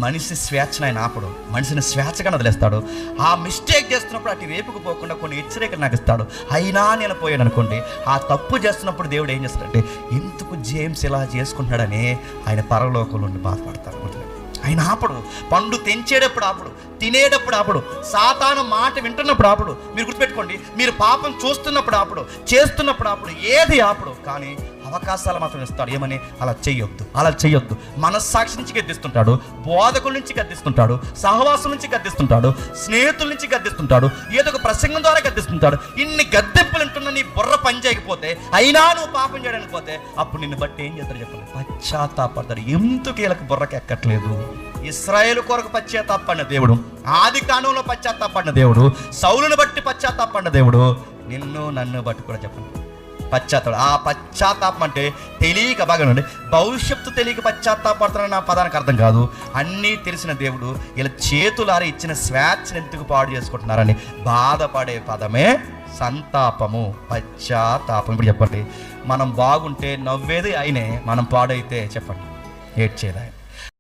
మనిషి స్వేచ్ఛను ఆయన ఆపడు, మనిషిని స్వేచ్ఛగా వదిలేస్తాడు. ఆ మిస్టేక్ చేస్తున్నప్పుడు అటు వైపుకు పోకుండా కొన్ని హెచ్చరికలు నాకు ఇస్తాడు. అయినా నేను పోయాను అనుకోండి, ఆ తప్పు చేస్తున్నప్పుడు దేవుడు ఏం చేస్తాడంటే, ఎందుకు జేమ్స్ ఇలా చేసుకుంటున్నాడని ఆయన పరలోకంలో నుండి బాధపడతాడు. ఆయన ఆపడు. పండు తెంచేటప్పుడు ఆపడు, తినేటప్పుడు ఆపడు, సాతాను మాట వింటున్నప్పుడు ఆపడు. మీరు గుర్తుపెట్టుకోండి, మీరు పాపం చూస్తున్నప్పుడు ఆపడు, చేస్తున్నప్పుడు ఆపడు, ఏది ఆపడు. కానీ అవకాశాలు మాత్రం ఇస్తాడు. ఏమని? అలా చెయ్యొద్దు, అలా చెయ్యొద్దు. మనస్సాక్షి నుంచి గద్దిస్తుంటాడు, బోధకుల నుంచి గద్దిస్తుంటాడు, సహవాసం నుంచి గద్దిస్తుంటాడు, స్నేహితుల నుంచి గద్దిస్తుంటాడు, ఏదో ఒక ప్రసంగం ద్వారా గద్దిస్తుంటాడు. ఇన్ని గద్దెంపులు ఉంటున్న నీ బుర్ర పని చేయకపోతే, అయినా నువ్వు పాపం చేయడానికి పోతే, అప్పుడు నిన్ను బట్టి ఏం చేస్తాడు చెప్పండి? పశ్చాత్తాపడతాడు. ఎందుకు వీళ్ళకి బుర్రకి ఎక్కట్లేదు? ఇశ్రాయేలు కొరకు పశ్చాత్తాపడిన దేవుడు, ఆది కాలంలో పశ్చాత్తాపడిన దేవుడు, సౌలును బట్టి పశ్చాత్తాపడిన దేవుడు, నిన్ను నన్ను బట్టి కూడా చెప్పండి పశ్చాత్తాపం. ఆ పశ్చాత్తాపం అంటే తెలియక, బాగా ఉండండి, భవిష్యత్తు తెలియక పశ్చాత్తాపడుతున్న నా పదానికి అర్థం కాదు. అన్నీ తెలిసిన దేవుడు ఇలా చేతులారా ఇచ్చిన స్వేచ్ఛను ఎందుకు పాడు చేసుకుంటున్నారని బాధపడే పదమే సంతాపము, పశ్చాత్తాపం. ఇప్పుడు చెప్పండి, మనం బాగుంటే నవ్వేది ఆయనే, మనం పాడైతే చెప్పండి ఏడ్చేది ఆయన.